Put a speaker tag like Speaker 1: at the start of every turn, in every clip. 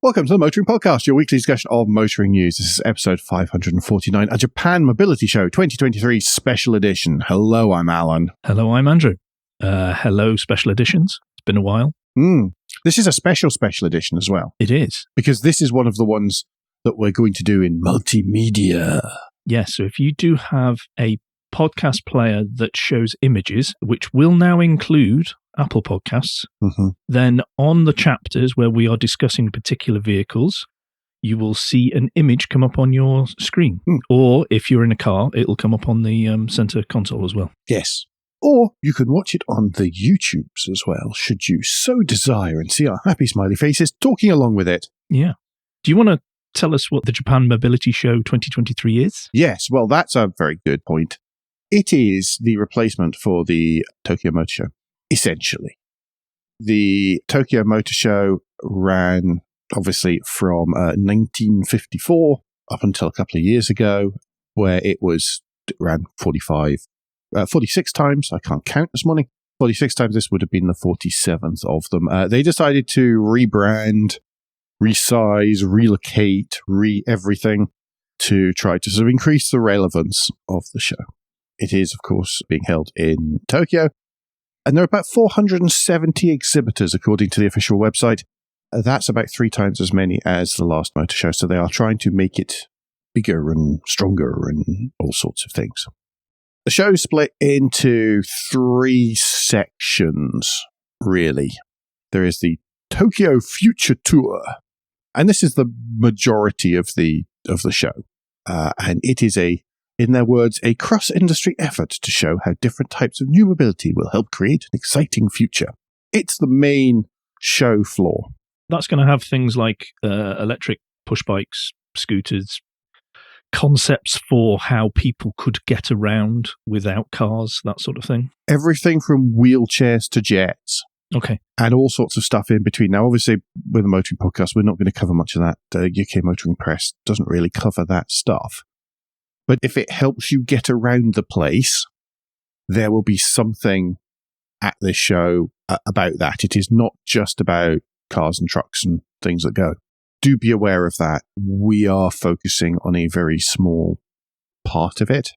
Speaker 1: Welcome to the Motoring Podcast, your weekly discussion of motoring news. This is episode 549, a Japan Mobility Show 2023 Special Edition. Hello, I'm Alan.
Speaker 2: Hello, I'm Andrew. Hello, Special Editions. It's been a while.
Speaker 1: This is a special edition as well.
Speaker 2: It is.
Speaker 1: Because this is one of the ones that we're going to do in multimedia.
Speaker 2: Yes, so if you do have a podcast player that shows images, which will now include Apple Podcasts, then on the chapters where we are discussing particular vehicles, you will see an image come up on your screen. Or if you're in a car, it'll come up on the center console as well.
Speaker 1: Yes. Or you can watch it on the YouTubes as well, should you so desire, and see our happy smiley faces talking along with it.
Speaker 2: Yeah. Do you want to tell us what the Japan Mobility Show 2023 is?
Speaker 1: Yes, well, that's a very good point. It is the replacement for the Tokyo Motor Show, essentially. The Tokyo Motor Show ran, obviously, from 1954 up until a couple of years ago, where it ran 46 times. I can't count this morning. 46 times. This would have been the 47th of them. They decided to rebrand, resize, relocate, everything to try to sort of increase the relevance of the show. It is, of course, being held in Tokyo, and there are about 470 exhibitors, according to the official website. That's about 3 times as many as the last motor show, so they are trying to make it bigger and stronger and all sorts of things. The show is split into 3 sections, really. There is the Tokyo Future Tour, and this is the majority of the show. And it is in their words, a cross-industry effort to show how different types of new mobility will help create an exciting future. It's the main show floor.
Speaker 2: That's going to have things like electric push bikes, scooters, concepts for how people could get around without cars, that sort of thing.
Speaker 1: Everything from wheelchairs to jets.
Speaker 2: Okay.
Speaker 1: And all sorts of stuff in between. Now, obviously, with the Motoring Podcast, we're not going to cover much of that. UK Motoring Press doesn't really cover that stuff. But if it helps you get around the place, there will be something at this show about that. It is not just about cars and trucks and things that go. Do be aware of that. We are focusing on a very small part of it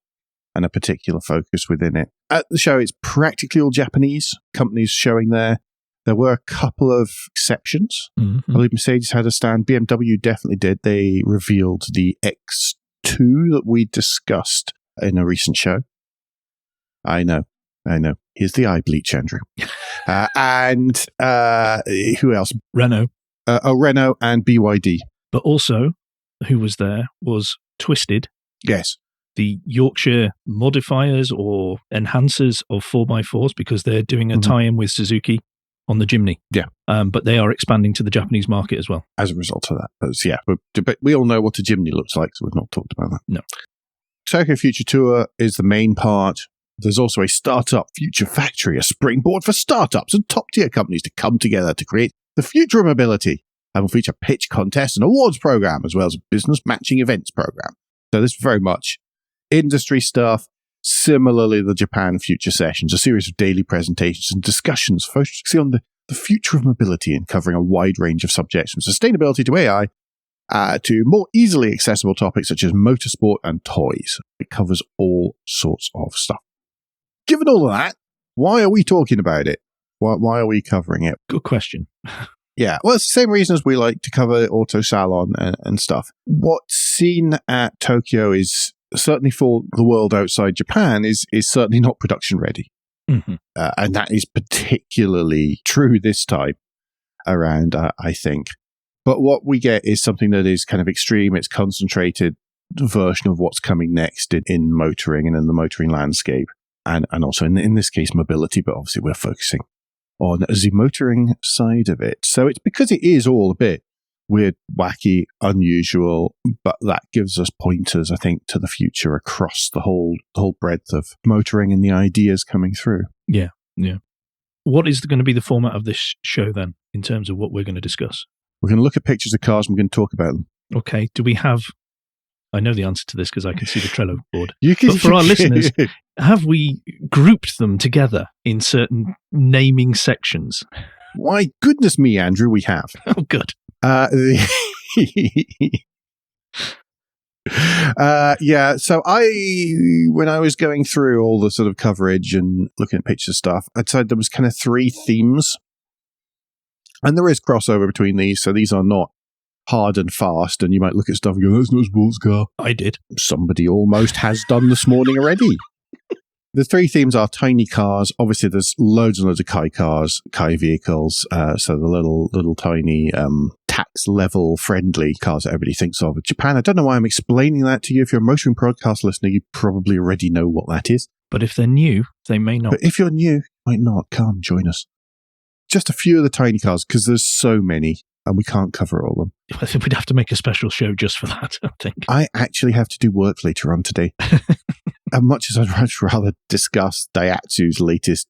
Speaker 1: and a particular focus within it. At the show, it's practically all Japanese companies showing there. There were a couple of exceptions. I believe Mercedes had a stand. BMW definitely did. They revealed the X2 that we discussed in a recent show. I know. Here's the eye bleach, Andrew. And who else?
Speaker 2: Renault.
Speaker 1: Renault and BYD.
Speaker 2: But also, who was there was Twisted.
Speaker 1: Yes.
Speaker 2: The Yorkshire modifiers or enhancers of 4x4s, because they're doing a tie-in with Suzuki on the Jimny.
Speaker 1: Yeah.
Speaker 2: But they are expanding to the Japanese market as well.
Speaker 1: As a result of that. But we all know what a Jimny looks like, so we've not talked about that.
Speaker 2: No.
Speaker 1: Tokyo Future Tour is the main part. There's also a Startup Future Factory, a springboard for startups and top-tier companies to come together to create the future of mobility, and will feature pitch contests and awards program, as well as a business matching events program. So this is very much industry stuff. Similarly, the Japan Future Sessions, a series of daily presentations and discussions focusing on the future of mobility and covering a wide range of subjects from sustainability to AI to more easily accessible topics such as motorsport and toys. It covers all sorts of stuff. Given all of that, why are we talking about it? Why are we covering it?
Speaker 2: Good question.
Speaker 1: Yeah, well, it's the same reason as we like to cover Auto Salon and stuff. What's seen at Tokyo is, certainly for the world outside Japan, is certainly not production ready. And that is particularly true this time around, I think. But what we get is something that is kind of extreme. It's concentrated version of what's coming next in motoring and in the motoring landscape. And also in this case, mobility, but obviously we're focusing on the motoring side of it. So it's because it is all a bit weird, wacky, unusual, but that gives us pointers, I think, to the future across the whole breadth of motoring and the ideas coming through.
Speaker 2: Yeah. What is going to be the format of this show then, in terms of what we're going to discuss?
Speaker 1: We're going to look at pictures of cars and we're going to talk about them.
Speaker 2: Okay. Do we have... I know the answer to this because I can see the Trello board.
Speaker 1: But
Speaker 2: for our listeners, have we grouped them together in certain naming sections?
Speaker 1: Why, goodness me, Andrew, we have.
Speaker 2: Oh, good.
Speaker 1: So when I was going through all the sort of coverage and looking at picture stuff, I'd say there was kind of 3 themes. And there is crossover between these, so these are not hard and fast, and you might look at stuff and go, that's not a sports car.
Speaker 2: I did.
Speaker 1: Somebody almost has done this morning already. The 3 themes are tiny cars. Obviously, there's loads and loads of Kai cars, Kai vehicles, so the little tiny tax level friendly cars that everybody thinks of. Japan, I don't know why I'm explaining that to you. If you're a motoring podcast listener, you probably already know what that is.
Speaker 2: But if they're new, they may not.
Speaker 1: But if you're new, you might not. Come, join us. Just a few of the tiny cars, because there's so many, and we can't cover all of them.
Speaker 2: I think we'd have to make a special show just for that, I think.
Speaker 1: I actually have to do work later on today. As much as I'd much rather discuss Daihatsu's latest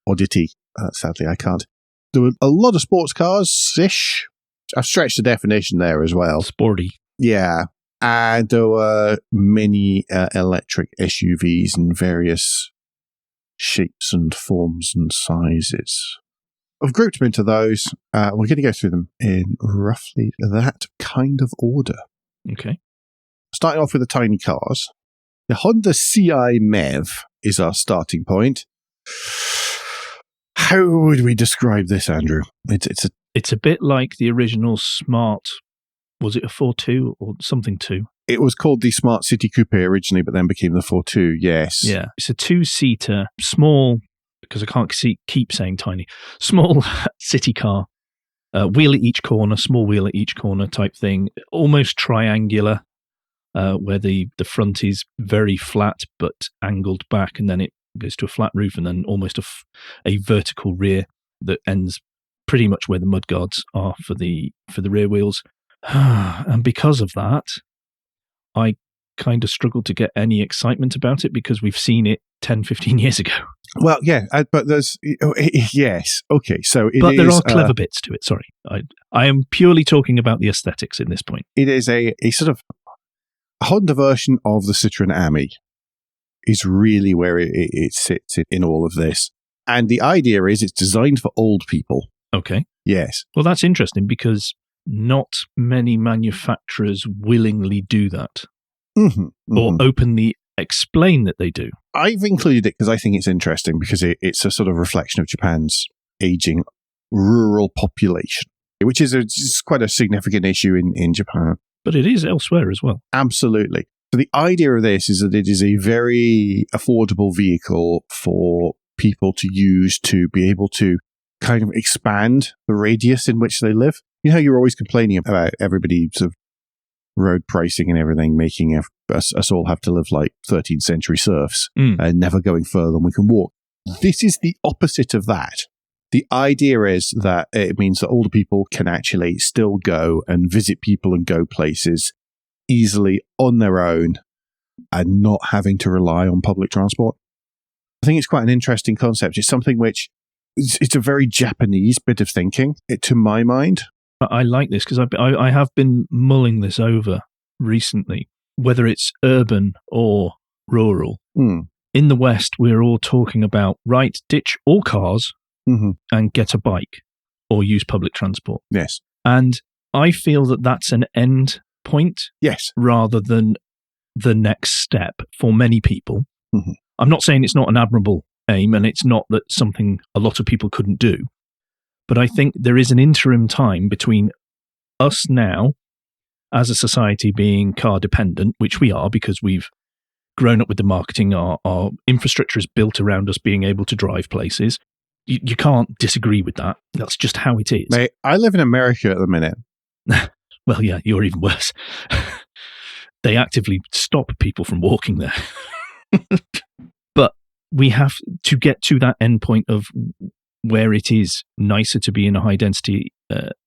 Speaker 1: oddity, sadly I can't. There were a lot of sports cars-ish. I've stretched the definition there as well.
Speaker 2: Sporty.
Speaker 1: Yeah. And there were many electric SUVs in various shapes and forms and sizes. I've grouped them into those. We're going to go through them in roughly that kind of order.
Speaker 2: Okay.
Speaker 1: Starting off with the tiny cars. The Honda CI-MEV is our starting point. How would we describe this, Andrew?
Speaker 2: It's a bit like the original Smart, was it a 4.2 or something 2?
Speaker 1: It was called the Smart City Coupe originally, but then became the 4.2, yes.
Speaker 2: Yeah, it's a 2-seater, small, because I can't keep saying tiny, small city car, wheel at each corner, small wheel at each corner type thing, almost triangular. Where the front is very flat but angled back, and then it goes to a flat roof, and then almost a vertical rear that ends pretty much where the mudguards are for the rear wheels. And because of that, I kind of struggle to get any excitement about it because we've seen it 10, 15 years ago.
Speaker 1: Well, yeah, but there's... Yes, okay, so
Speaker 2: But there are clever bits to it, sorry. I am purely talking about the aesthetics in this point.
Speaker 1: It is a sort of Honda version of the Citroën AMI is really where it sits in all of this. And the idea is it's designed for old people.
Speaker 2: Okay.
Speaker 1: Yes.
Speaker 2: Well, that's interesting because not many manufacturers willingly do that or openly explain that they do.
Speaker 1: I've included it because I think it's interesting because it's a sort of reflection of Japan's aging rural population, which is quite a significant issue in Japan.
Speaker 2: But it is elsewhere as well.
Speaker 1: Absolutely. So the idea of this is that it is a very affordable vehicle for people to use to be able to kind of expand the radius in which they live. You know how you're always complaining about everybody sort of road pricing and everything, making us all have to live like 13th century serfs and never going further than we can walk. This is the opposite of that. The idea is that it means that older people can actually still go and visit people and go places easily on their own and not having to rely on public transport. I think it's quite an interesting concept. It's something which it's a very Japanese bit of thinking, to my mind.
Speaker 2: I like this because I have been mulling this over recently, whether it's urban or rural. In the West, we're all talking about, right, ditch all cars and get a bike or use public transport.
Speaker 1: Yes.
Speaker 2: And I feel that that's an end point.
Speaker 1: Yes.
Speaker 2: Rather than the next step for many people. I'm not saying it's not an admirable aim and it's not that something a lot of people couldn't do. But I think there is an interim time between us now as a society being car dependent, which we are because we've grown up with the marketing. Our infrastructure is built around us being able to drive places. You can't disagree with that. That's just how it is.
Speaker 1: Mate, I live in America at the minute.
Speaker 2: Well, yeah, you're even worse. They actively stop people from walking there. But we have to get to that end point of where it is nicer to be in a high density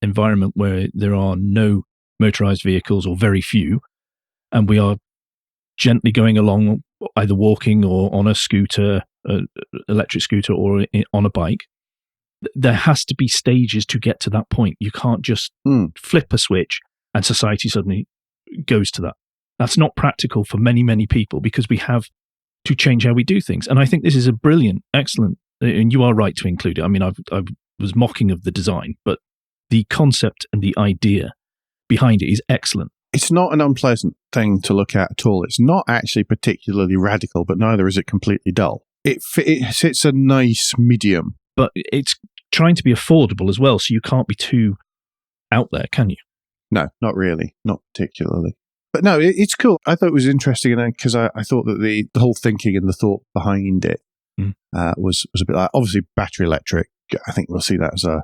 Speaker 2: environment where there are no motorized vehicles or very few, and we are gently going along either walking or on a scooter, electric scooter, or on a bike. There has to be stages to get to that point. You can't just flip a switch and society suddenly goes to that. That's not practical for many, many people because we have to change how we do things. And I think this is a brilliant, excellent, and you are right to include it. I mean, I was mocking of the design, but the concept and the idea behind it is excellent.
Speaker 1: It's not an unpleasant thing to look at all. It's not actually particularly radical, but neither is it completely dull. It hits a nice medium.
Speaker 2: But it's trying to be affordable as well, so you can't be too out there, can you?
Speaker 1: No, not really. Not particularly. But no, it's cool. I thought it was interesting because I thought that the whole thinking and the thought behind it was a bit like, obviously battery electric. I think we'll see that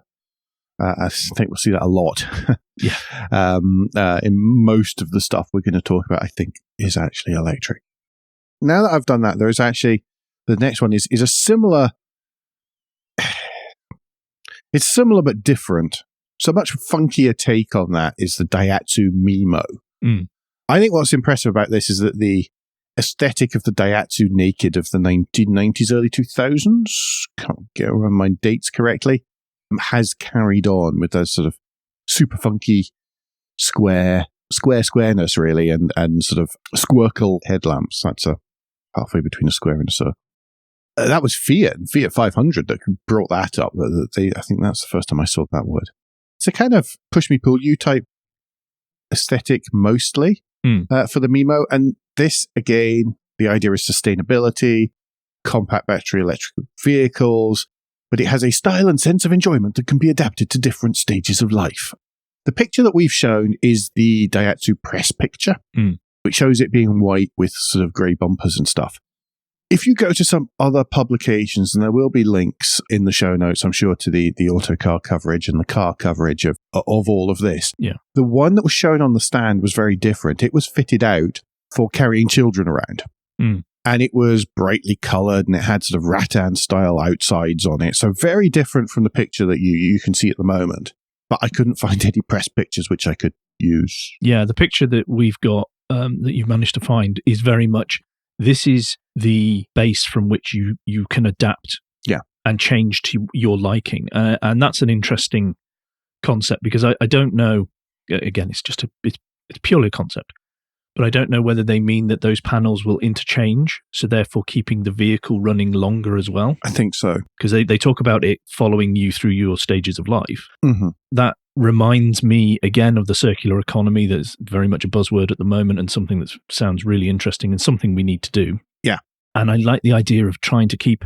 Speaker 1: a lot.
Speaker 2: Yeah.
Speaker 1: In most of the stuff we're going to talk about, I think, is actually electric. Now that I've done that, there is actually, the next one is a similar, it's similar but different. So much funkier take on that is the Daihatsu ME. I think what's impressive about this is that the aesthetic of the Daihatsu Naked of the 1990s, early 2000s, can't remember my dates correctly, has carried on with those sort of super funky squareness really, and sort of squircle headlamps. That's halfway between a square and a circle. That was Fiat 500 that brought that up. I think that's the first time I saw that word. It's a kind of push me pull you type aesthetic mostly for the ME. And this, again, the idea is sustainability, compact battery electric vehicles, but it has a style and sense of enjoyment that can be adapted to different stages of life. The picture that we've shown is the Daihatsu press picture, which shows it being white with sort of grey bumpers and stuff. If you go to some other publications, and there will be links in the show notes, I'm sure, to the autocar coverage and the car coverage of all of this.
Speaker 2: Yeah.
Speaker 1: The one that was shown on the stand was very different. It was fitted out for carrying children around. And it was brightly coloured, and it had sort of rattan-style outsides on it. So very different from the picture that you can see at the moment. But I couldn't find any press pictures which I could use.
Speaker 2: Yeah, the picture that we've got, that you've managed to find, is very much, this is the base from which you can adapt and change to your liking. And that's an interesting concept, because I don't know, again, it's purely a concept, but I don't know whether they mean that those panels will interchange, so therefore keeping the vehicle running longer as well.
Speaker 1: I think so.
Speaker 2: Because they talk about it following you through your stages of life.
Speaker 1: Mm-hmm.
Speaker 2: That reminds me again of the circular economy that's very much a buzzword at the moment, and something that sounds really interesting and something we need to do.
Speaker 1: Yeah.
Speaker 2: And I like the idea of trying to keep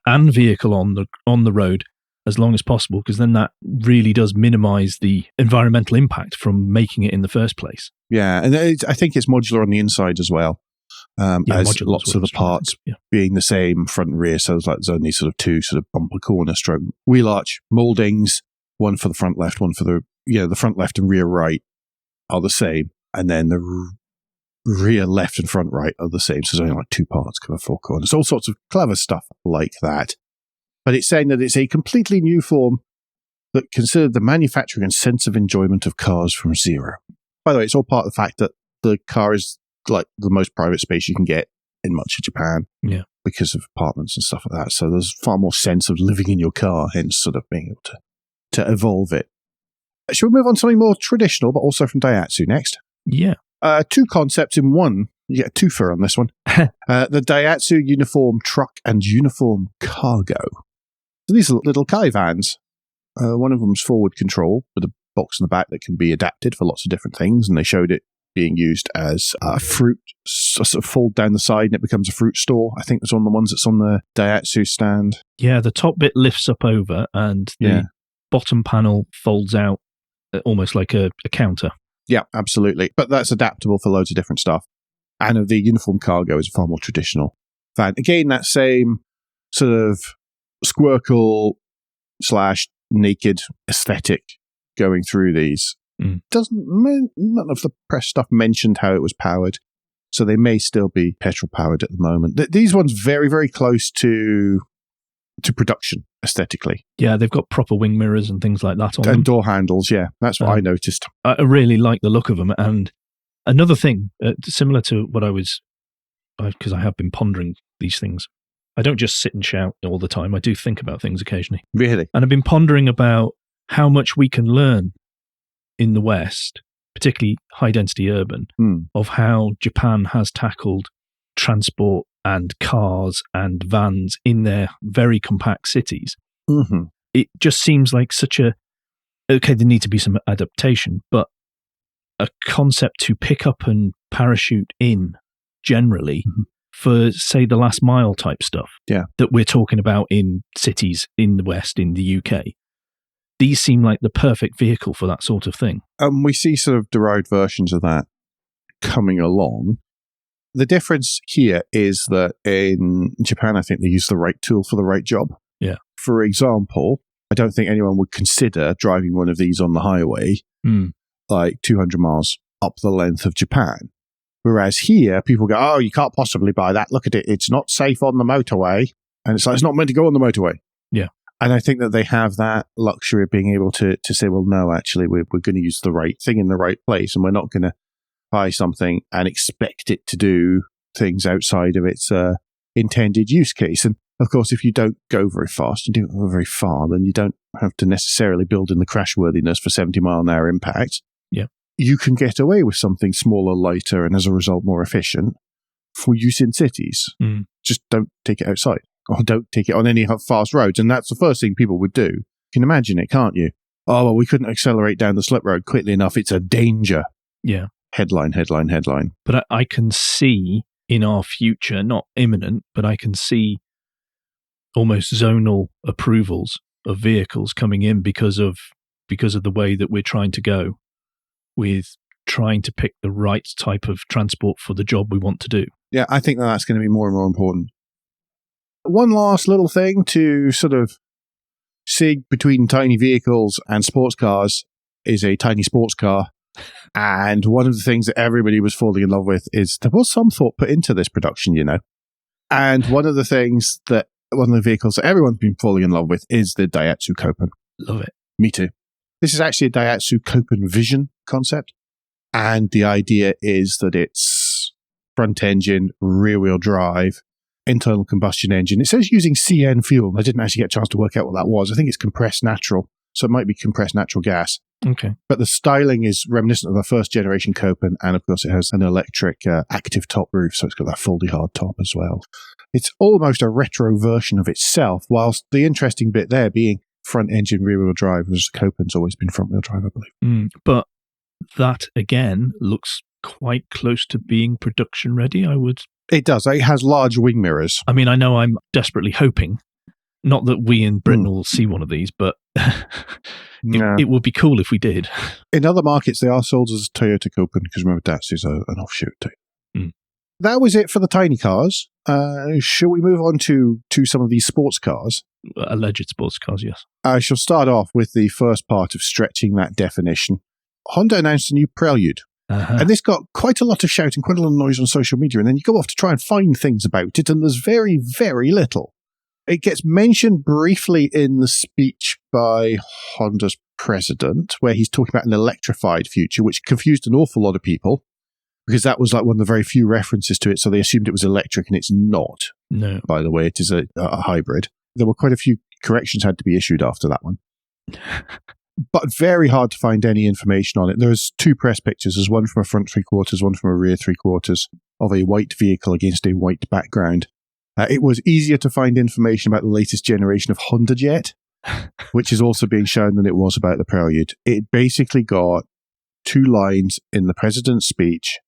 Speaker 2: an vehicle on the road as long as possible, because then that really does minimize the environmental impact from making it in the first place.
Speaker 1: Yeah, and I think it's modular on the inside as well, as lots of the parts being the same front and rear. So there's only sort of two sort of bumper corner stroke wheel arch mouldings, one for the front left, one for the front left and rear right are the same, and then the rear left and front right are the same. So there's only like two parts cover four corners, all sorts of clever stuff like that. But it's saying that it's a completely new form that considered the manufacturing and sense of enjoyment of cars from zero. By the way, it's all part of the fact that the car is like the most private space you can get in much of Japan.
Speaker 2: Yeah.
Speaker 1: Because of apartments and stuff like that. So there's far more sense of living in your car, hence sort of being able to evolve it. Should we move on to something more traditional, but also from Daihatsu next?
Speaker 2: Yeah.
Speaker 1: Two concepts in one. You get a twofer on this one. The Daihatsu Uniform Truck and Uniform Cargo. So these are little Kai vans. One of them's forward control with a box in the back that can be adapted for lots of different things, and they showed it being used as a fruit, sort of fold down the side and it becomes a fruit store. I think it's one of the ones that's on the Daihatsu stand. Yeah,
Speaker 2: the top bit lifts up over and the bottom panel folds out almost like a counter.
Speaker 1: Yeah, absolutely. But that's adaptable for loads of different stuff. And the Uniform Cargo is a far more traditional van. Again, that same sort of squircle / naked aesthetic going through these. None of the press stuff mentioned how it was powered, so they may still be petrol powered at the moment. These ones very, very close to production aesthetically.
Speaker 2: Yeah, they've got proper wing mirrors and things like that on them.
Speaker 1: And door handles, yeah. That's what I noticed.
Speaker 2: I really like the look of them. And another thing, similar to what because I have been pondering these things. I don't just sit and shout all the time. I do think about things occasionally.
Speaker 1: Really?
Speaker 2: And I've been pondering about how much we can learn in the West, particularly high-density urban, of how Japan has tackled transport and cars and vans in their very compact cities.
Speaker 1: Mm-hmm.
Speaker 2: It just seems like such a okay, there need to be some adaptation, but a concept to pick up and parachute in generally for, say, the last mile type stuff that we're talking about in cities in the West, in the UK. These seem like the perfect vehicle for that sort of thing.
Speaker 1: We see sort of derived versions of that coming along. The difference here is that in Japan, I think they use the right tool for the right job.
Speaker 2: Yeah.
Speaker 1: For example, I don't think anyone would consider driving one of these on the highway like 200 miles up the length of Japan. Whereas here, people go, oh, you can't possibly buy that. Look at it. It's not safe on the motorway. And it's like, it's not meant to go on the motorway.
Speaker 2: Yeah.
Speaker 1: And I think that they have that luxury of being able to say, well, no, actually, we're going to use the right thing in the right place. And we're not going to buy something and expect it to do things outside of its intended use case. And of course, if you don't go very fast, you don't go very far, then you don't have to necessarily build in the crashworthiness for 70 mile an hour impact.
Speaker 2: Yeah.
Speaker 1: You can get away with something smaller, lighter, and as a result, more efficient for use in cities. Just don't take it outside or don't take it on any fast roads. And that's the first thing people would do. You can imagine it, can't you? Oh, well, we couldn't accelerate down the slip road quickly enough. It's a danger.
Speaker 2: Yeah.
Speaker 1: Headline.
Speaker 2: But I can see in our future, not imminent, but I can see almost zonal approvals of vehicles coming in because of the way that we're trying to go with trying to pick the right type of transport for the job we want to do.
Speaker 1: Yeah, I think that's going to be more and more important. One last little thing to sort of sig between tiny vehicles and sports cars is a tiny sports car. And one of the things that everybody was falling in love with is there was some thought put into this production, you know. And one of the vehicles that everyone's been falling in love with is the Daihatsu Copen.
Speaker 2: Love it.
Speaker 1: Me too. This is actually a Daihatsu Copen Vision concept. And the idea is that it's front engine, rear wheel drive, internal combustion engine. It says using CN fuel. I didn't actually get a chance to work out what that was. I think it's compressed natural. So it might be compressed natural gas.
Speaker 2: Okay.
Speaker 1: But the styling is reminiscent of the first generation Copen. And of course, it has an electric active top roof. So it's got that foldy hard top as well. It's almost a retro version of itself, whilst the interesting bit there being front engine, rear wheel drive, whereas Copen's always been front wheel drive, I believe.
Speaker 2: But that, again, looks quite close to being production ready, I would.
Speaker 1: It does. It has large wing mirrors.
Speaker 2: I mean, I know I'm desperately hoping, not that we in Britain will see one of these, but it would be cool if we did.
Speaker 1: In other markets, they are sold as a Toyota Copen, because remember, Datsu's an offshoot too. That was it for the tiny cars. Shall we move on to some of these sports cars?
Speaker 2: Alleged sports cars, yes.
Speaker 1: I shall start off with the first part of stretching that definition. Honda announced a new Prelude. And this got quite a lot of shout and quite a lot of noise on social media. And then you go off to try and find things about it, and there's very, very little. It gets mentioned briefly in the speech by Honda's president, where he's talking about an electrified future, which confused an awful lot of people, because that was like one of the very few references to it. So they assumed it was electric, and it's not.
Speaker 2: No.
Speaker 1: By the way, it is a hybrid. There were quite a few corrections had to be issued after that one. But very hard to find any information on it. There's two press pictures. There's one from a front three-quarters, one from a rear three-quarters of a white vehicle against a white background. It was easier to find information about the latest generation of Honda Jet, which is also being shown, than it was about the Prelude. It basically got 2 lines in the president's speech,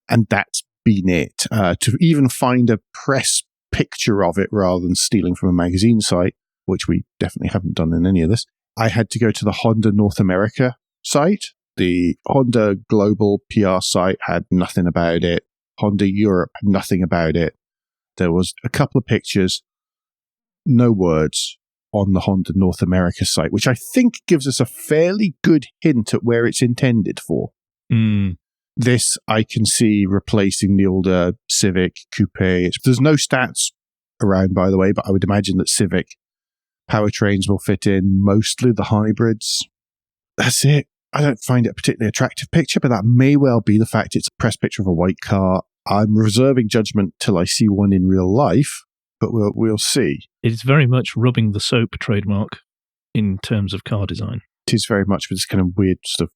Speaker 1: and that's been it. To even find a press picture of it rather than stealing from a magazine site, which we definitely haven't done in any of this, I had to go to the Honda North America site. The Honda Global PR site had nothing about it. Honda Europe had nothing about it. There was a couple of pictures, no words on the Honda North America site, which I think gives us a fairly good hint at where it's intended for. This I can see replacing the older Civic Coupe. There's no stats around, by the way, but I would imagine that Civic powertrains will fit in, mostly the hybrids. That's it. I don't find it a particularly attractive picture, but that may well be the fact it's a press picture of a white car. I'm reserving judgment till I see one in real life, but we'll see.
Speaker 2: It's very much rubbing the soap trademark in terms of car design.
Speaker 1: It is very much with this kind of weird sort of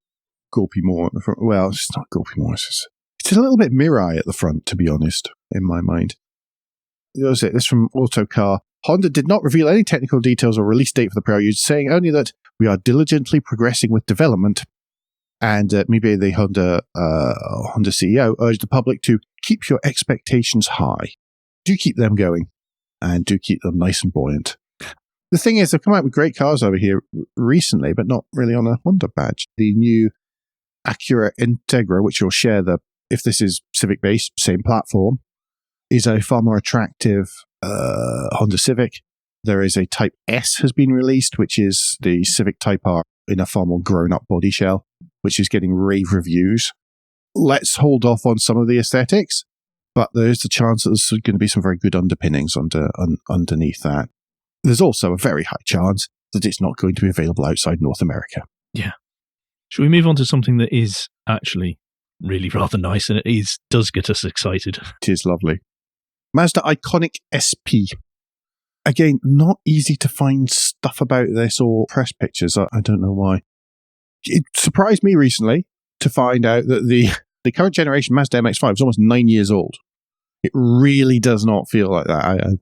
Speaker 1: gulpy moor at the front. Well, it's not gulpy moor. It's a little bit Mirai at the front, to be honest, in my mind. This is from Autocar. Honda did not reveal any technical details or release date for the Prelude, saying only that we are diligently progressing with development. And maybe the Honda CEO urged the public to keep your expectations high. Do keep them going, and do keep them nice and buoyant. The thing is, they've come out with great cars over here recently, but not really on a Honda badge. The new Acura Integra, which will share if this is Civic-based, same platform, is a far more attractive Honda Civic. There is a Type S has been released, which is the Civic Type R in a far more grown-up body shell, which is getting rave reviews. Let's hold off on some of the aesthetics, but there is the chance that there's going to be some very good underpinnings underneath that. There's also a very high chance that it's not going to be available outside North America.
Speaker 2: Yeah. Should we move on to something that is actually really rather nice, and does get us excited?
Speaker 1: It is lovely. Mazda Iconic SP. Again, not easy to find stuff about this or press pictures. I don't know why. It surprised me recently to find out that the current generation Mazda MX-5 is almost 9 years old. It really does not feel like that.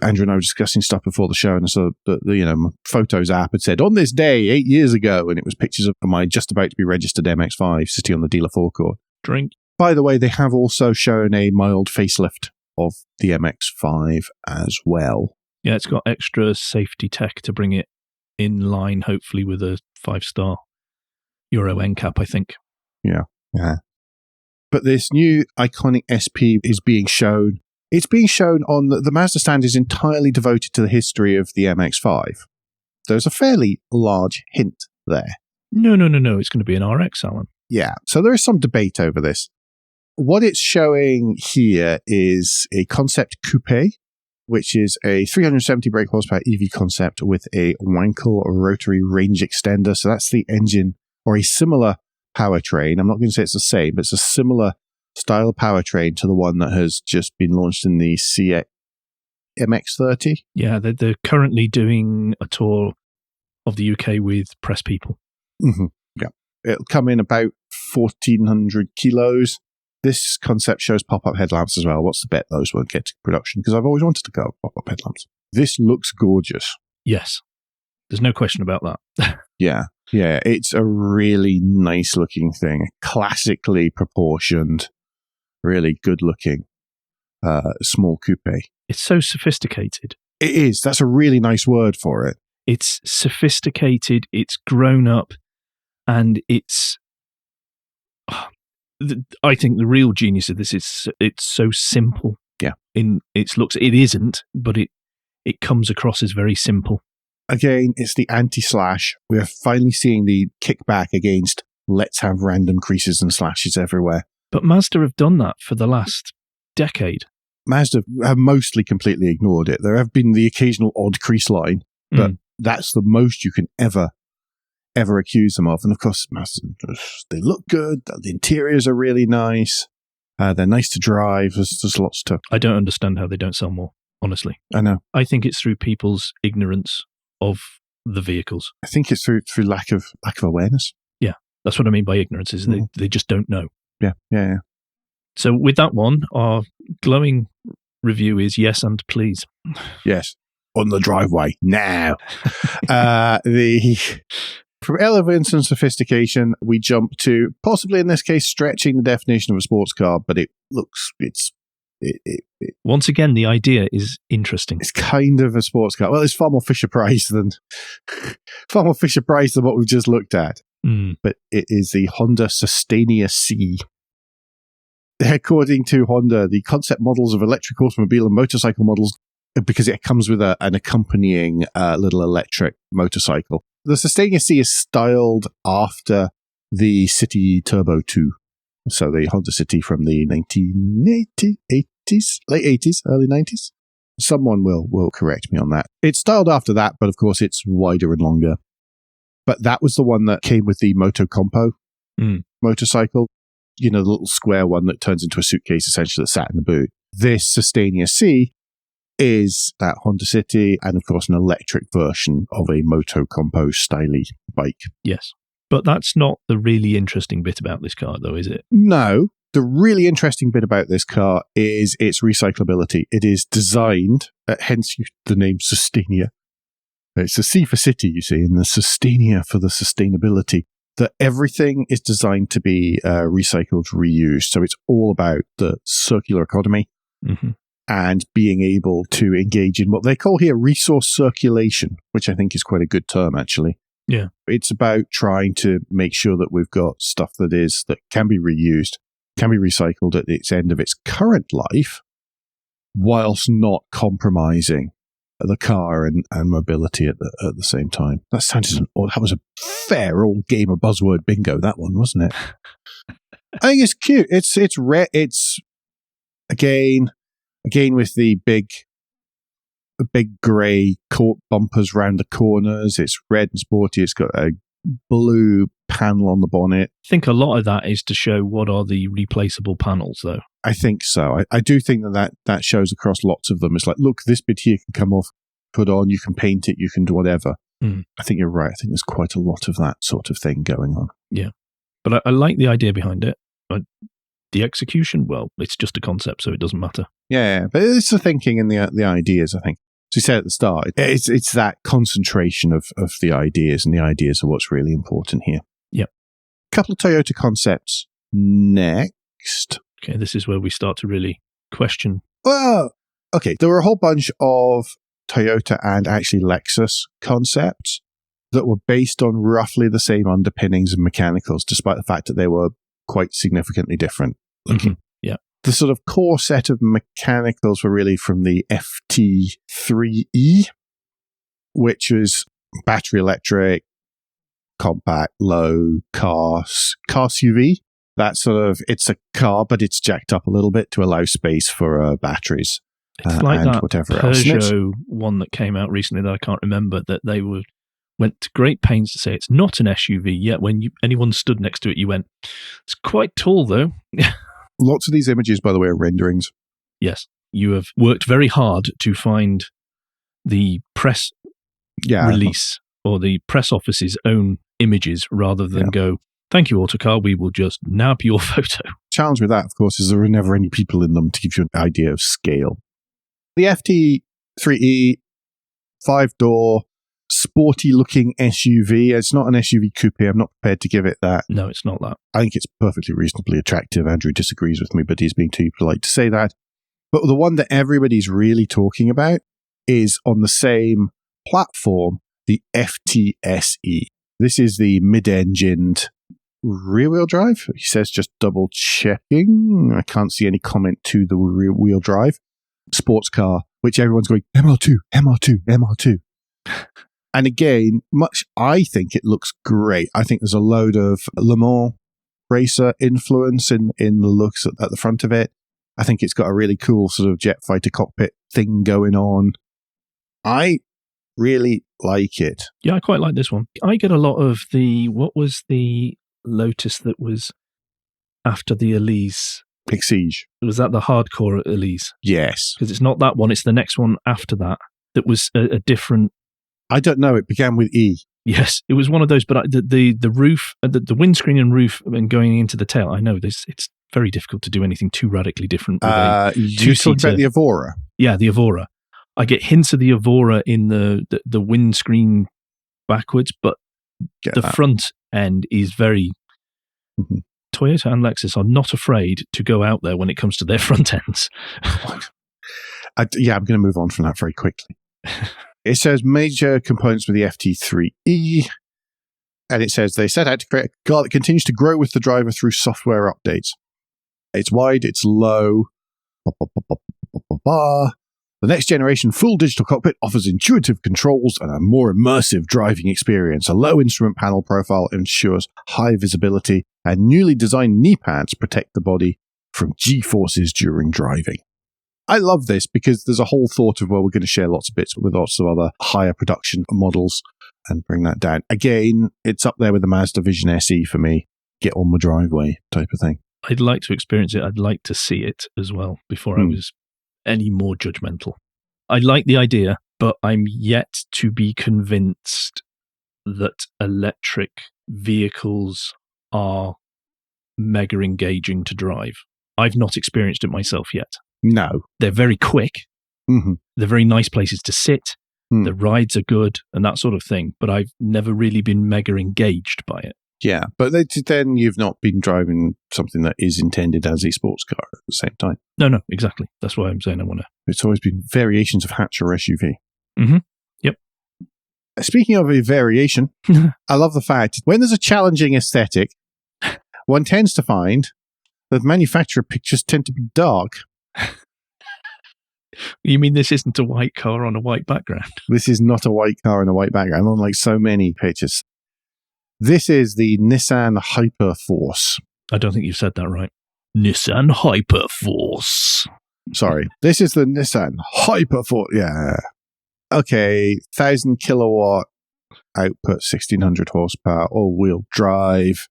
Speaker 1: Andrew and I were discussing stuff before the show, and I saw that my Photos app had said, on this day, 8 years ago, and it was pictures of my just about to be registered MX-5 sitting on the dealer forecourt.
Speaker 2: Drink.
Speaker 1: By the way, they have also shown a mild facelift of the MX-5 as well.
Speaker 2: Yeah, it's got extra safety tech to bring it in line, hopefully, with a 5-star Euro NCAP, I think.
Speaker 1: Yeah. But this new Iconic SP is being shown. It's being shown on the Mazda stand is entirely devoted to the history of the MX-5. There's a fairly large hint there.
Speaker 2: No. It's going to be an RX, Alan.
Speaker 1: Yeah. So there is some debate over this. What it's showing here is a concept coupe, which is a 370 brake horsepower EV concept with a Wankel rotary range extender. So that's the engine, or a similar powertrain. I'm not going to say it's the same, but it's a similar style powertrain to the one that has just been launched in the MX-30.
Speaker 2: Yeah, they're currently doing a tour of the UK with press people.
Speaker 1: Mm-hmm. Yeah. It'll come in about 1,400 kilos. This concept shows pop-up headlamps as well. What's the bet those won't get to production? Because I've always wanted to go pop-up headlamps. This looks gorgeous.
Speaker 2: Yes. There's no question about that.
Speaker 1: Yeah. It's a really nice looking thing. Classically proportioned, really good looking small coupe.
Speaker 2: It's so sophisticated.
Speaker 1: It is. That's a really nice word for it.
Speaker 2: It's sophisticated, it's grown up, and it's... I think the real genius of this is it's so simple.
Speaker 1: Yeah.
Speaker 2: In its looks. It isn't, but it comes across as very simple.
Speaker 1: Again, it's the anti-slash. We are finally seeing the kickback against let's have random creases and slashes everywhere.
Speaker 2: But Mazda have done that for the last decade.
Speaker 1: Mazda have mostly completely ignored it. There have been the occasional odd crease line, but that's the most you can ever accuse them of. And of course, they look good. The interiors are really nice. They're nice to drive. There's lots to...
Speaker 2: I don't understand how they don't sell more, honestly.
Speaker 1: I know.
Speaker 2: I think it's through people's ignorance of the vehicles.
Speaker 1: I think it's through lack of awareness.
Speaker 2: Yeah, that's what I mean by ignorance, is they just don't know.
Speaker 1: Yeah.
Speaker 2: So with that one, our glowing review is yes and please.
Speaker 1: Yes. On the driveway now. From elegance and sophistication, we jump to, possibly in this case, stretching the definition of a sports car, but
Speaker 2: once again, the idea is interesting.
Speaker 1: It's kind of a sports car. Well, it's far more Fisher-Price than what we've just looked at. But it is the Honda Sustania-C. According to Honda, the concept models of electric automobile and motorcycle models, because it comes with an accompanying little electric motorcycle. The Sustania-C is styled after the City Turbo 2. So the Honda City from the 1980s, late 80s, early 90s. Someone will correct me on that. It's styled after that, but of course it's wider and longer. But that was the one that came with the Moto Compo motorcycle. The little square one that turns into a suitcase essentially that sat in the boot. This Sustania-C is that Honda City and, of course, an electric version of a Moto Compo styly bike.
Speaker 2: Yes. But that's not the really interesting bit about this car, though, is it?
Speaker 1: No, The really interesting bit about this car is its recyclability. It is designed, hence the name Sustania. It's a C for city, you see, and the Sustania for the sustainability. That everything is designed to be recycled, reused. So it's all about the circular economy and being able to engage in what they call here resource circulation, which I think is quite a good term, actually.
Speaker 2: Yeah.
Speaker 1: It's about trying to make sure that we've got stuff that can be reused, can be recycled at its end of its current life, whilst not compromising the car and mobility at the same time. That was a fair old game of buzzword bingo, that one, wasn't it? I think it's cute. It's again with the big grey bumpers round the corners. It's red and sporty. It's got a blue panel on the bonnet.
Speaker 2: I think a lot of that is to show what are the replaceable panels, though.
Speaker 1: I think so. I do think that shows across lots of them. It's like, look, this bit here can come off, put on, you can paint it, you can do whatever. I think you're right. I think there's quite a lot of that sort of thing going on.
Speaker 2: Yeah. But I like the idea behind it. But the execution, well, it's just a concept, so it doesn't matter.
Speaker 1: Yeah, but it's the thinking and the ideas, I think. As we said at the start, it's that concentration of the ideas, and the ideas are what's really important here.
Speaker 2: Yep.
Speaker 1: A couple of Toyota concepts next.
Speaker 2: Okay, this is where we start to really question.
Speaker 1: Well, okay, there were a whole bunch of Toyota and actually Lexus concepts that were based on roughly the same underpinnings and mechanicals, despite the fact that they were quite significantly different looking.
Speaker 2: Yeah.
Speaker 1: The sort of core set of mechanicals were really from the FT3E, which was battery electric, compact, low, car SUV. That sort of, it's a car, but it's jacked up a little bit to allow space for batteries.
Speaker 2: It's like that Peugeot
Speaker 1: else.
Speaker 2: one that came out recently that I can't remember, that they went to great pains to say it's not an SUV, yet when anyone stood next to it, you went, it's quite tall though.
Speaker 1: Lots of these images, by the way, are renderings.
Speaker 2: Yes. You have worked very hard to find the press release or the press office's own images rather than go, thank you, Autocar, we will just nab your photo.
Speaker 1: Challenge with that, of course, is there are never any people in them to give you an idea of scale. The FT3E, 5-door, sporty-looking SUV. It's not an SUV coupe. I'm not prepared to give it that.
Speaker 2: No, it's not that.
Speaker 1: I think it's perfectly reasonably attractive. Andrew disagrees with me, but he's being too polite to say that. But the one that everybody's really talking about is on the same platform, the FTSE. This is the mid-engined rear-wheel drive. He says just double-checking. I can't see any comment to the rear-wheel drive. Sports car, which everyone's going, MR2, MR2, MR2. And again, I think it looks great. I think there's a load of Le Mans racer influence in the looks at the front of it. I think it's got a really cool sort of jet fighter cockpit thing going on. I really like it.
Speaker 2: Yeah, I quite like this one. I get a lot of what was the Lotus that was after the Elise?
Speaker 1: Exige.
Speaker 2: Was that the hardcore Elise?
Speaker 1: Yes.
Speaker 2: Because it's not that one, it's the next one after that was a different...
Speaker 1: I don't know, it began with E.
Speaker 2: Yes, it was one of those, but the roof, the windscreen and roof and going into the tail, I know it's very difficult to do anything too radically different.
Speaker 1: You're talking about the Evora?
Speaker 2: Yeah, the Evora. I get hints of the Evora in the windscreen backwards, but front end is very... Mm-hmm. Toyota and Lexus are not afraid to go out there when it comes to their front ends.
Speaker 1: I'm going to move on from that very quickly. It says major components for the FT3E, and it says they set out to create a car that continues to grow with the driver through software updates. It's wide, it's low. The next generation full digital cockpit offers intuitive controls and a more immersive driving experience. A low instrument panel profile ensures high visibility, and newly designed knee pads protect the body from G-forces during driving. I love this because there's a whole thought of, well, we're going to share lots of bits with lots of other higher production models and bring that down. Again, it's up there with the Mazda Vision SE for me. Get on my driveway type of thing.
Speaker 2: I'd like to experience it. I'd like to see it as well before I was any more judgmental. I like the idea, but I'm yet to be convinced that electric vehicles are mega engaging to drive. I've not experienced it myself yet.
Speaker 1: No.
Speaker 2: They're very quick.
Speaker 1: Mm-hmm.
Speaker 2: They're very nice places to sit. The rides are good and that sort of thing, but I've never really been mega engaged by it.
Speaker 1: Yeah, but then you've not been driving something that is intended as a sports car at the same time.
Speaker 2: No, exactly. That's why I'm saying I want to.
Speaker 1: It's always been variations of hatch or SUV.
Speaker 2: Mm-hmm. Yep.
Speaker 1: Speaking of a variation, I love the fact when there's a challenging aesthetic, one tends to find that manufacturer pictures tend to be dark.
Speaker 2: You mean this isn't a white car on a white background?
Speaker 1: This is not a white car on a white background, unlike so many pictures. This is the Nissan Hyperforce.
Speaker 2: I don't think you've said that right. Nissan Hyperforce.
Speaker 1: Sorry. This is the Nissan Hyperforce. Yeah. Okay. 1,000 kilowatt output, 1,600 horsepower, all-wheel drive.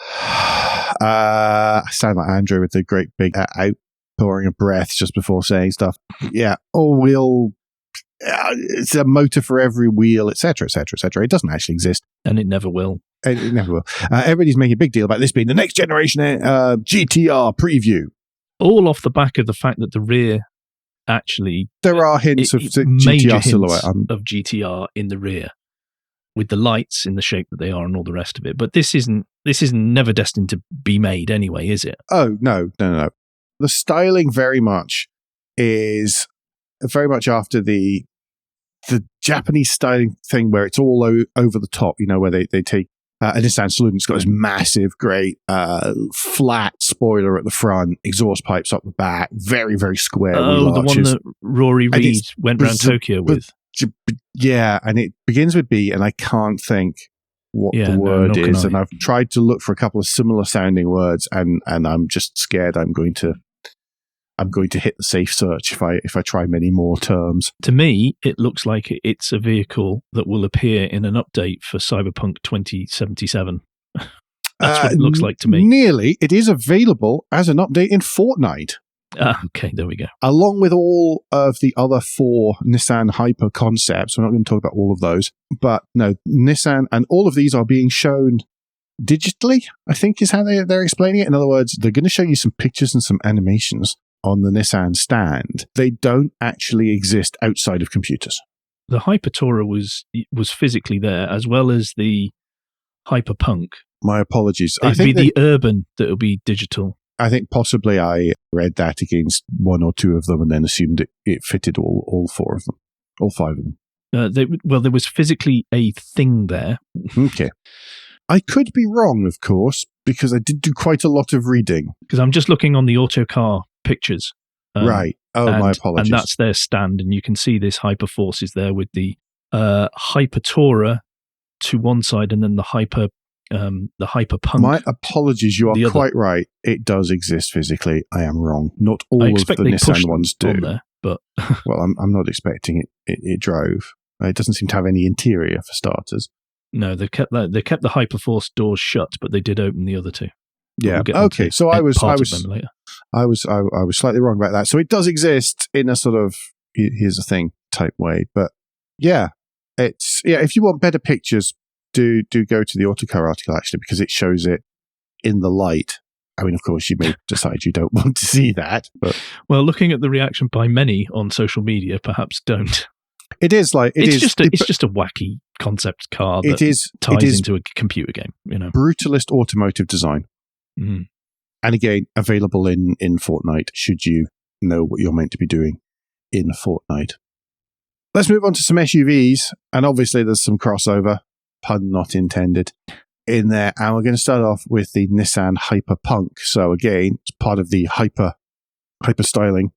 Speaker 1: I sound like Andrew with the great big outpouring of breath just before saying stuff. Yeah. All-wheel. It's a motor for every wheel, etc., etc., etc. It doesn't actually exist.
Speaker 2: And it never will.
Speaker 1: It never will. Everybody's making a big deal about this being the next generation GTR preview.
Speaker 2: All off the back of the fact that the rear actually...
Speaker 1: There are hints of the
Speaker 2: major
Speaker 1: GTR silhouette.
Speaker 2: Of GTR in the rear, with the lights in the shape that they are and all the rest of it. But this isn't never destined to be made anyway, is it?
Speaker 1: Oh, no. The styling very much is very much after the Japanese styling thing where it's all over the top, where they take a Nissan Saloon. It's got this massive, great, flat spoiler at the front, exhaust pipes up the back, very, very square.
Speaker 2: Oh, the one that Rory Reid went around Tokyo with.
Speaker 1: Yeah, and it begins with B, and I can't think what the word is. And I've tried to look for a couple of similar sounding words, and I'm just scared I'm going to hit the safe search if I try many more terms.
Speaker 2: To me, it looks like it's a vehicle that will appear in an update for Cyberpunk 2077. That's what it looks like to me.
Speaker 1: Nearly. It is available as an update in Fortnite.
Speaker 2: Okay, there we go.
Speaker 1: Along with all of the other 4 Nissan Hyper concepts. We're not going to talk about all of those. But no, Nissan and all of these are being shown digitally, I think is how they're explaining it. In other words, they're going to show you some pictures and some animations on the Nissan stand. They don't actually exist outside of computers.
Speaker 2: The Hypertora was physically there, as well as the Hyperpunk.
Speaker 1: My apologies.
Speaker 2: It'd be the Urban that will be digital.
Speaker 1: I think possibly I read that against 1 or 2 of them and then assumed it fitted all 4 of them, all 5 of them.
Speaker 2: There was physically a thing there.
Speaker 1: Okay. I could be wrong, of course, because I did do quite a lot of reading.
Speaker 2: Because I'm just looking on the Autocar pictures.
Speaker 1: Right. Oh, my apologies.
Speaker 2: And that's their stand, and you can see this Hyperforce is there with the Hypertora to one side, and then the Hyperpunk.
Speaker 1: My apologies. You are quite right. It does exist physically. I am wrong. Not all of the Nissan ones do.
Speaker 2: There, but
Speaker 1: well, I'm not expecting it drove. It doesn't seem to have any interior for starters.
Speaker 2: No, they kept the Hyperforce doors shut, but they did open the other 2.
Speaker 1: Yeah. Okay. So I was slightly wrong about that. So it does exist in a sort of here's a thing type way. But yeah, if you want better pictures, do go to the Autocar article actually, because it shows it in the light. I mean, of course, you may decide you don't want to see that. But
Speaker 2: well, looking at the reaction by many on social media, perhaps don't.
Speaker 1: It's
Speaker 2: just a wacky concept car that ties into a computer game.
Speaker 1: Brutalist automotive design.
Speaker 2: Mm.
Speaker 1: And again, available in Fortnite, should you know what you're meant to be doing in Fortnite. Let's move on to some SUVs, and obviously there's some crossover, pun not intended, in there. And we're going to start off with the Nissan Hyperpunk. So again, it's part of the hyper styling.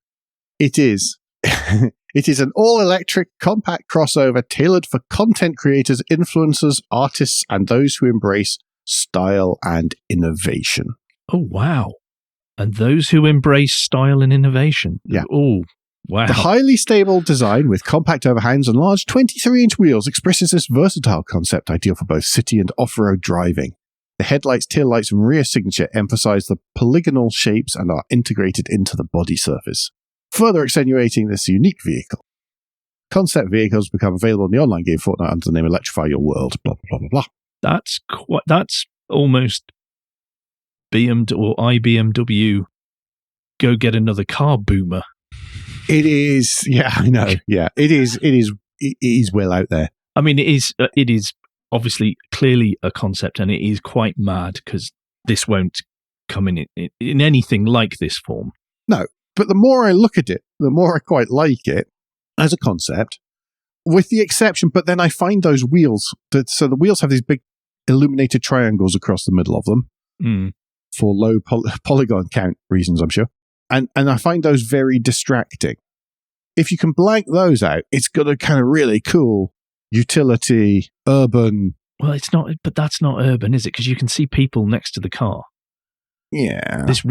Speaker 1: It is an all-electric compact crossover tailored for content creators, influencers, artists, and those who embrace style and innovation.
Speaker 2: Oh, wow. And those who embrace style and innovation.
Speaker 1: Yeah.
Speaker 2: Oh, wow.
Speaker 1: The highly stable design with compact overhangs and large 23-inch wheels expresses this versatile concept ideal for both city and off-road driving. The headlights, tail lights, and rear signature emphasize the polygonal shapes and are integrated into the body surface, further accentuating this unique vehicle. Concept vehicles become available in the online game Fortnite under the name Electrify Your World, blah, blah, blah, blah, blah.
Speaker 2: That's almost BMW or IBMW go get another car boomer.
Speaker 1: It is, yeah, I know. Yeah, it is well out there.
Speaker 2: I mean, it is obviously clearly a concept, and it is quite mad because this won't come in anything like this form.
Speaker 1: No, but the more I look at it, the more I quite like it as a concept, with the exception, but then I find those wheels, so the wheels have these big illuminated triangles across the middle of them for low polygon count reasons, I'm sure. And I find those very distracting. If you can blank those out, it's got a kind of really cool utility, urban.
Speaker 2: Well, it's not, but that's not urban, is it? Because you can see people next to the car.
Speaker 1: Yeah.
Speaker 2: This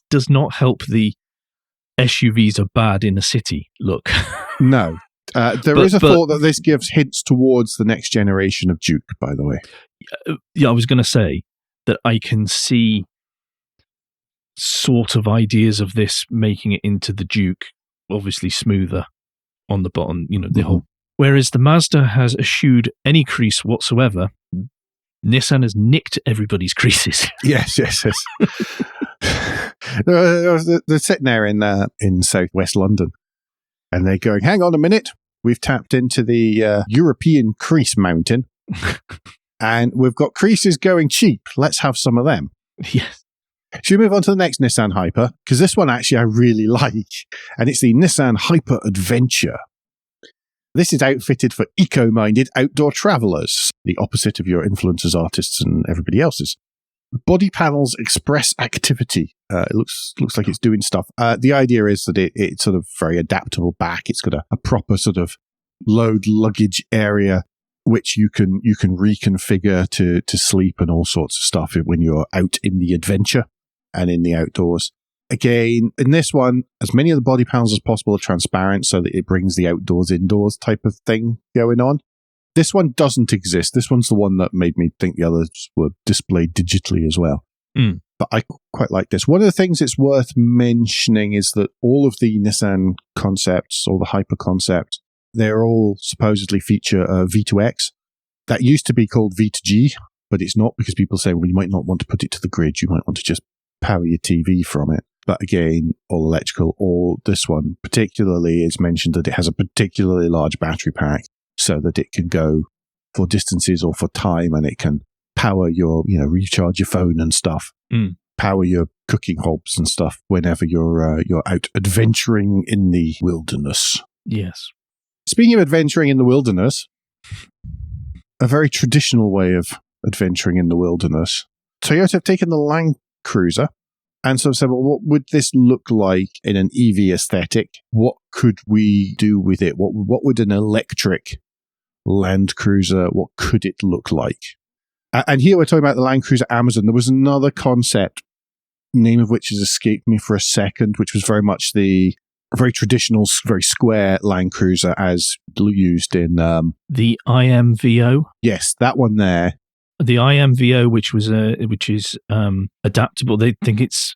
Speaker 2: does not help the SUVs are bad in a city look.
Speaker 1: No. There is a thought that this gives hints towards the next generation of Duke, by the way.
Speaker 2: Yeah, I was going to say that I can see sort of ideas of this making it into the Duke, obviously smoother on the bottom, the whole. Whereas the Mazda has eschewed any crease whatsoever, Nissan has nicked everybody's creases.
Speaker 1: Yes. They're sitting there in southwest London, and they're going, hang on a minute, we've tapped into the European crease mountain, and we've got creases going cheap. Let's have some of them.
Speaker 2: Yes.
Speaker 1: Should we move on to the next Nissan Hyper? Because this one actually I really like, and it's the Nissan Hyper Adventure. This is outfitted for eco-minded outdoor travelers, the opposite of your influencers, artists, and everybody else's. Body panels express activity. It looks like it's doing stuff. The idea is that it's sort of very adaptable back. It's got a proper sort of load luggage area, which you can reconfigure to sleep and all sorts of stuff when you're out in the adventure and in the outdoors. Again, in this one, as many of the body panels as possible are transparent so that it brings the outdoors indoors type of thing going on. This one doesn't exist. This one's the one that made me think the others were displayed digitally as well. But I quite like this. One of the things it's worth mentioning is that all of the Nissan concepts, or the Hyper concept, they're all supposedly feature V2X. That used to be called V2G, but it's not, because people say, well, you might not want to put it to the grid. You might want to just power your TV from it. But again, all electrical. All this one particularly is mentioned that it has a particularly large battery pack so that it can go for distances or for time, and it can power your, recharge your phone and stuff, power your cooking hobs and stuff whenever you're out adventuring in the wilderness.
Speaker 2: Yes.
Speaker 1: Speaking of adventuring in the wilderness, a very traditional way of adventuring in the wilderness, Toyota have taken the Land Cruiser and sort of said, well, what would this look like in an EV aesthetic? What could we do with it? What would an electric Land Cruiser, what could it look like? And here we're talking about the Land Cruiser Amazon. There was another concept, name of which has escaped me for a second, which was very much the very traditional, very square Land Cruiser as used in...
Speaker 2: the IMVO?
Speaker 1: Yes, that one there.
Speaker 2: The IMVO, which is adaptable. They think it's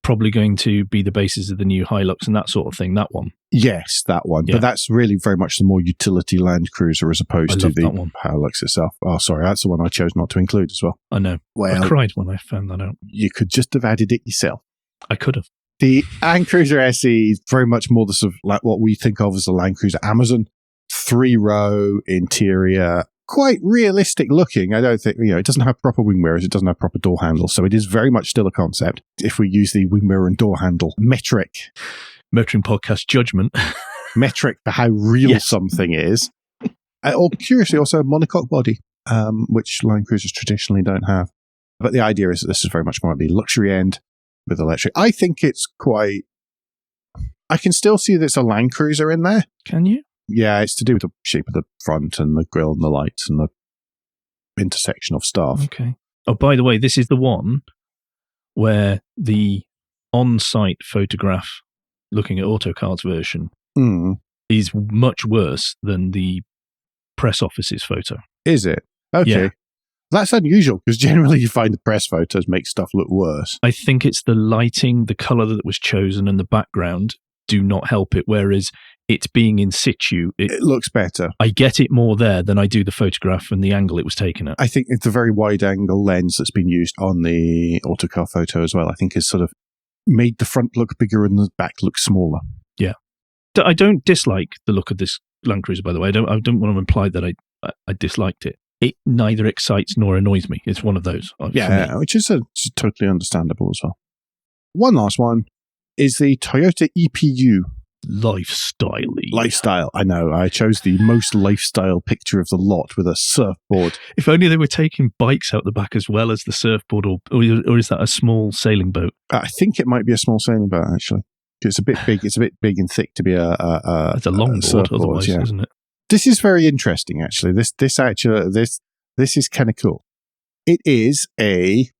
Speaker 2: probably going to be the basis of the new Hilux and that sort of thing. That one.
Speaker 1: Yes, that one. Yeah. But that's really very much the more utility Land Cruiser as opposed to the Hilux itself. Oh, sorry, that's the one I chose not to include as well.
Speaker 2: I know. Well, I cried when I found that out.
Speaker 1: You could just have added it yourself.
Speaker 2: I could have.
Speaker 1: The Land Cruiser SE is very much more the sort of like what we think of as the Land Cruiser Amazon. 3-row interior, quite realistic looking. I don't think, it doesn't have proper wing mirrors, it doesn't have proper door handles, so it is very much still a concept. If we use the wing mirror and door handle metric
Speaker 2: podcast judgment,
Speaker 1: metric for how real something is. Or curiously, also a monocoque body, which Land Cruisers traditionally don't have. But the idea is that this is very much more at the luxury end with electric. I think it's quite... I can still see that it's a Land Cruiser in there.
Speaker 2: Can you?
Speaker 1: Yeah, it's to do with the shape of the front and the grille and the lights and the intersection of stuff.
Speaker 2: Okay. Oh, by the way, this is the one where the on-site photograph, looking at AutoCard's version, is much worse than the press office's photo.
Speaker 1: Is it? Okay. Yeah. That's unusual, because generally you find the press photos make stuff look worse.
Speaker 2: I think it's the lighting, the colour that was chosen, and the background do not help it, whereas it's being in situ.
Speaker 1: It looks better.
Speaker 2: I get it more there than I do the photograph and the angle it was taken at.
Speaker 1: I think it's a very wide angle lens that's been used on the autocar photo as well. I think has sort of made the front look bigger and the back look smaller.
Speaker 2: Yeah. I don't dislike the look of this Land Cruiser, by the way. I don't want to imply that I disliked it. It neither excites nor annoys me. It's one of those.
Speaker 1: Yeah, which is totally understandable as well. One last one is the Toyota EPU. Lifestyle. I know. I chose the most lifestyle picture of the lot with a surfboard.
Speaker 2: If only they were taking bikes out the back as well as the surfboard, or is that a small sailing boat?
Speaker 1: I think it might be a small sailing boat, actually. It's a bit big. It's a bit big and thick to be
Speaker 2: it's a longboard, otherwise, isn't it?
Speaker 1: This is very interesting, actually. This is kind of cool. It is a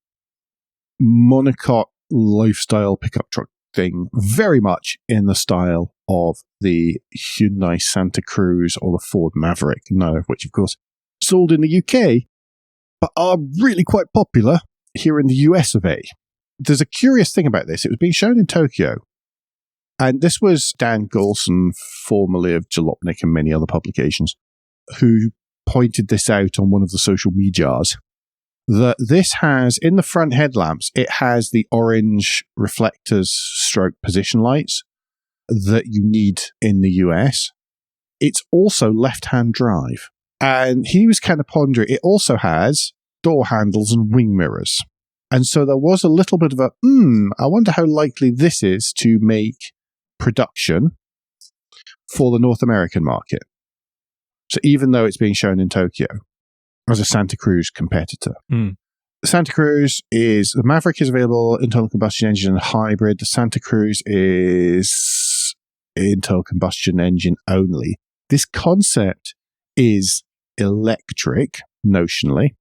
Speaker 1: monocoque lifestyle pickup truck thing, very much in the style of the Hyundai Santa Cruz or the Ford Maverick, neither of which, of course, sold in the UK, but are really quite popular here in the US of A. There's a curious thing about this. It was being shown in Tokyo, and this was Dan Golson, formerly of Jalopnik and many other publications, who pointed this out on one of the social medias. That this has, in the front headlamps, it has the orange reflectors stroke position lights that you need in the US. It's also left-hand drive. And he was kind of pondering, it also has door handles and wing mirrors. And so there was a little bit of I wonder how likely this is to make production for the North American market. So even though it's being shown in Tokyo, as a Santa Cruz competitor. Santa Cruz the Maverick is available internal combustion engine and hybrid. The Santa Cruz is internal combustion engine only. This concept is electric, notionally,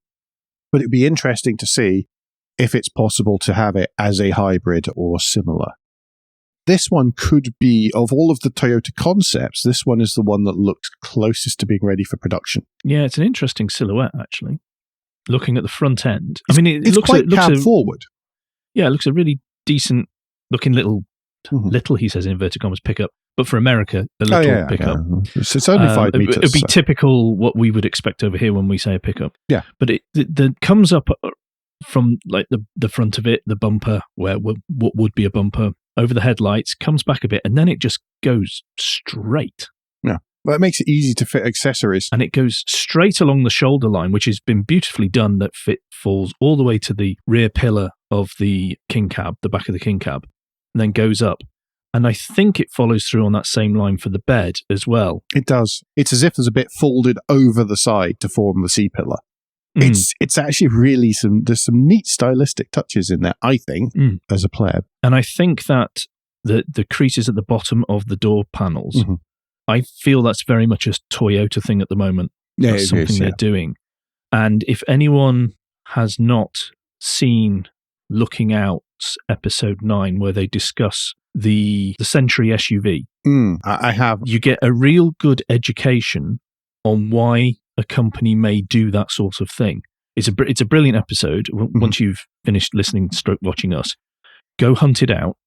Speaker 1: but it'd be interesting to see if it's possible to have it as a hybrid or similar. This one could be, of all of the Toyota concepts, this one is the one that looks closest to being ready for production.
Speaker 2: Yeah, it's an interesting silhouette, actually. Looking at the front end.
Speaker 1: It looks quite cab forward.
Speaker 2: Yeah, it looks a really decent looking little, he says in inverted commas, pickup. But for America, a little pickup.
Speaker 1: Yeah. It's only 5 meters.
Speaker 2: It would be typical what we would expect over here when we say a pickup.
Speaker 1: Yeah.
Speaker 2: But it comes up from like the front of it, the bumper, where what would be a bumper, over the headlights, comes back a bit, and then it just goes straight.
Speaker 1: Yeah. Well, it makes it easy to fit accessories.
Speaker 2: And it goes straight along the shoulder line, which has been beautifully done, that falls all the way to the rear pillar of the king cab, the back of the king cab, and then goes up. And I think it follows through on that same line for the bed as well.
Speaker 1: It does. It's as if there's a bit folded over the side to form the C-pillar. It's actually really there's some neat stylistic touches in there, I think, as a pleb.
Speaker 2: And I think that the creases at the bottom of the door panels, I feel that's very much a Toyota thing at the moment.
Speaker 1: Yeah,
Speaker 2: that's something they're doing. And if anyone has not seen Looking Out episode 9, where they discuss the Century SUV,
Speaker 1: I have.
Speaker 2: You get a real good education on why a company may do that sort of thing. It's a brilliant episode. Once you've finished listening / watching us, go hunt it out,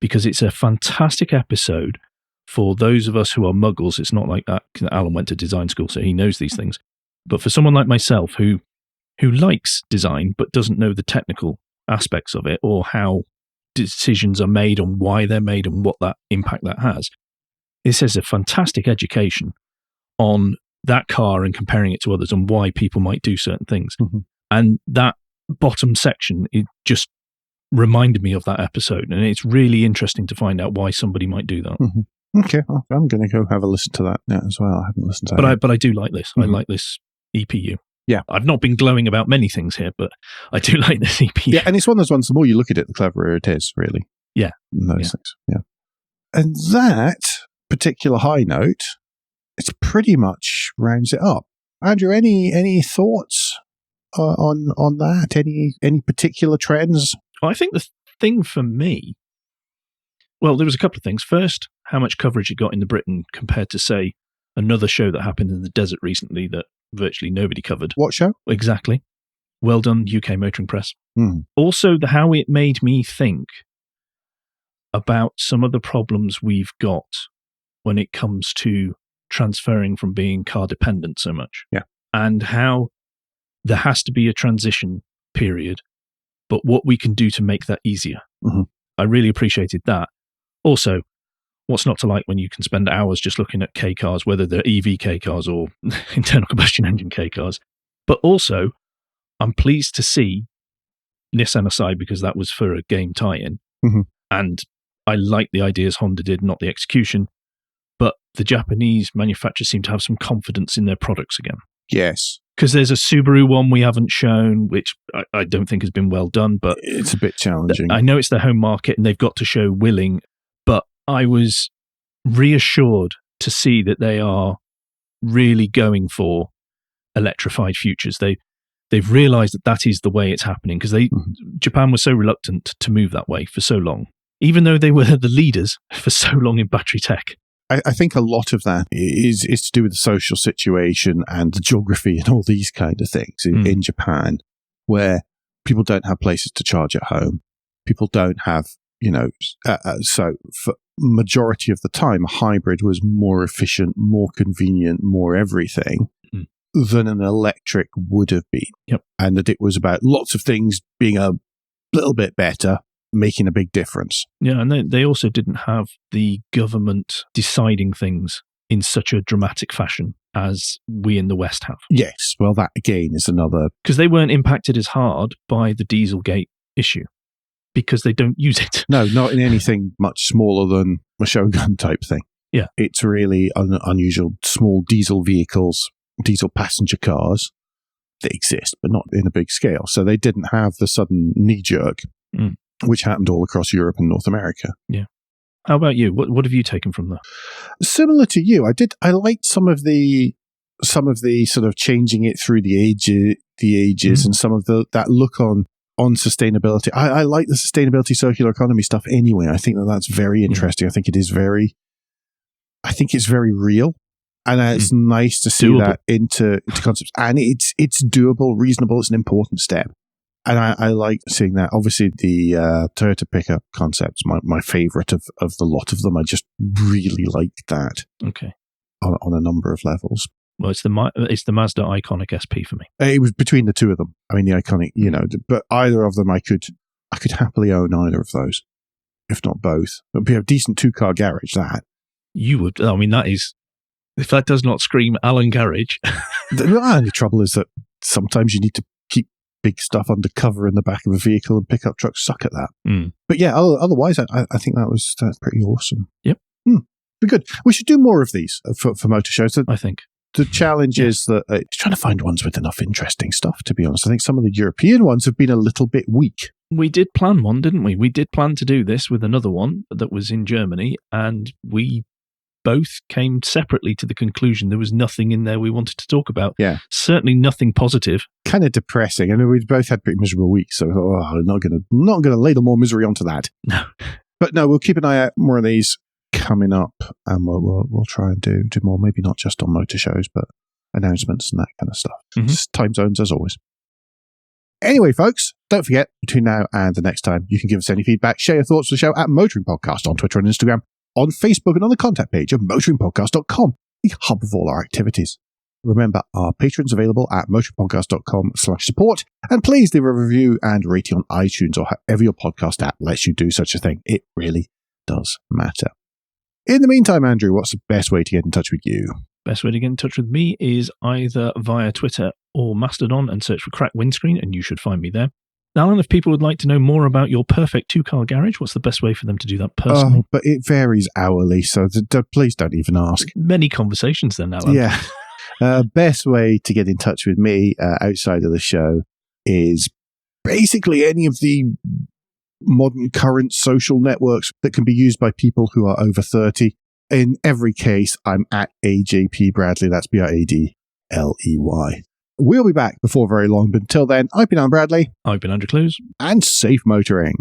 Speaker 2: because it's a fantastic episode for those of us who are muggles. It's not like that. Alan went to design school, so he knows these things. But for someone like myself who likes design but doesn't know the technical aspects of it, or how decisions are made on why they're made and what that impact that has, this is a fantastic education on that car and comparing it to others and why people might do certain things. And that bottom section, it just reminded me of that episode, and it's really interesting to find out why somebody might do that.
Speaker 1: Okay, I'm going to go have a listen to that as well. I haven't listened to that.
Speaker 2: But I do like this. I like this EPU.
Speaker 1: Yeah.
Speaker 2: I've not been glowing about many things here, but I do like this EPU.
Speaker 1: Yeah, and it's one of those ones, the more you look at it, the cleverer it is, really.
Speaker 2: Yeah.
Speaker 1: Those things. Yeah. And that particular high note, it pretty much rounds it up. Andrew, any thoughts on that? Any particular trends?
Speaker 2: Well, I think the thing for me, well, there was a couple of things. First, how much coverage it got in Britain compared to, say, another show that happened in the desert recently that virtually nobody covered.
Speaker 1: What show?
Speaker 2: Exactly. Well done, UK Motoring Press. Also, how it made me think about some of the problems we've got when it comes to transferring from being car dependent so much.
Speaker 1: Yeah.
Speaker 2: And how there has to be a transition period, but what we can do to make that easier.
Speaker 1: Mm-hmm.
Speaker 2: I really appreciated that. Also, what's not to like when you can spend hours just looking at K cars, whether they're EV K cars or internal combustion engine K cars. But also, I'm pleased to see, Nissan aside, because that was for a game tie-in,
Speaker 1: mm-hmm.
Speaker 2: and I like the ideas Honda did, not the execution, but the Japanese manufacturers seem to have some confidence in their products again.
Speaker 1: Yes.
Speaker 2: Because there's a Subaru one we haven't shown, which I don't think has been well done, but
Speaker 1: it's a bit challenging.
Speaker 2: I know it's their home market and they've got to show willing, but I was reassured to see that they are really going for electrified futures. They've realized that is the way it's happening, because Japan was so reluctant to move that way for so long, even though they were the leaders for so long in battery tech.
Speaker 1: I think a lot of that is to do with the social situation and the geography and all these kind of things in Japan, where people don't have places to charge at home. People don't have, so for majority of the time, a hybrid was more efficient, more convenient, more everything than an electric would have been.
Speaker 2: Yep.
Speaker 1: And that it was about lots of things being a little bit better, making a big difference.
Speaker 2: Yeah, and they also didn't have the government deciding things in such a dramatic fashion as we in the West have.
Speaker 1: Yes, well, that again is another...
Speaker 2: Because they weren't impacted as hard by the Dieselgate issue, because they don't use it.
Speaker 1: No, not in anything much smaller than a Shogun type thing.
Speaker 2: Yeah.
Speaker 1: It's really unusual small diesel vehicles, diesel passenger cars that exist, but not in a big scale. So they didn't have the sudden knee-jerk, which happened all across Europe and North America.
Speaker 2: Yeah. How about you? What have you taken from that?
Speaker 1: Similar to you, I liked some of the sort of changing it through the ages and some of that look on sustainability. I like the sustainability circular economy stuff anyway. I think that's very interesting. I think it's very real. And it's nice to see that into concepts. And it's doable, reasonable. It's an important step. And I like seeing that. Obviously, the Toyota pickup concept's my favorite of the lot of them. I just really like that.
Speaker 2: Okay.
Speaker 1: On a number of levels.
Speaker 2: Well, it's the Mazda Iconic SP for me.
Speaker 1: It was between the two of them. I mean, the Iconic, but either of them, I could happily own either of those, if not both. It would be a decent 2-car garage, that.
Speaker 2: You would. I mean, that is... If that does not scream Alan Garage.
Speaker 1: The only trouble is that sometimes you need to keep big stuff undercover in the back of a vehicle, and pickup trucks suck at that. But yeah, otherwise, I think that's pretty awesome.
Speaker 2: Yep.
Speaker 1: Be good. We should do more of these for motor shows.
Speaker 2: I think.
Speaker 1: The challenge is that trying to find ones with enough interesting stuff, to be honest. I think some of the European ones have been a little bit weak.
Speaker 2: We did plan one, didn't we? We did plan to do this with another one that was in Germany, and we both came separately to the conclusion there was nothing in there we wanted to talk about.
Speaker 1: Yeah.
Speaker 2: Certainly nothing positive.
Speaker 1: Kind of depressing. I mean, we both had pretty miserable weeks, so I'm not going to ladle more misery onto that.
Speaker 2: No.
Speaker 1: But no, we'll keep an eye out more of these coming up, and we'll try and do more, maybe not just on motor shows, but announcements and that kind of stuff. Just time zones as always. Anyway, folks, don't forget, between now and the next time, you can give us any feedback, share your thoughts for the show at Motoring Podcast on Twitter and Instagram, on Facebook, and on the contact page of motoringpodcast.com, the hub of all our activities. Remember, our patrons available at motoringpodcast.com/support, and please leave a review and rating on iTunes or however your podcast app lets you do such a thing. It really does matter. In the meantime, Andrew, what's the best way to get in touch with you?
Speaker 2: Best way to get in touch with me is either via Twitter or Mastodon and search for Crack Windscreen, and you should find me there. Alan, if people would like to know more about your perfect 2-car garage, what's the best way for them to do that personally?
Speaker 1: But it varies hourly, so please don't even ask.
Speaker 2: Many conversations then, Alan.
Speaker 1: Yeah. Best way to get in touch with me outside of the show is basically any of the modern current social networks that can be used by people who are over 30. In every case, I'm at AJP Bradley. That's BRADLEY. We'll be back before very long, but until then, I've been Alan Bradley.
Speaker 2: I've been Andrew Clues.
Speaker 1: And safe motoring.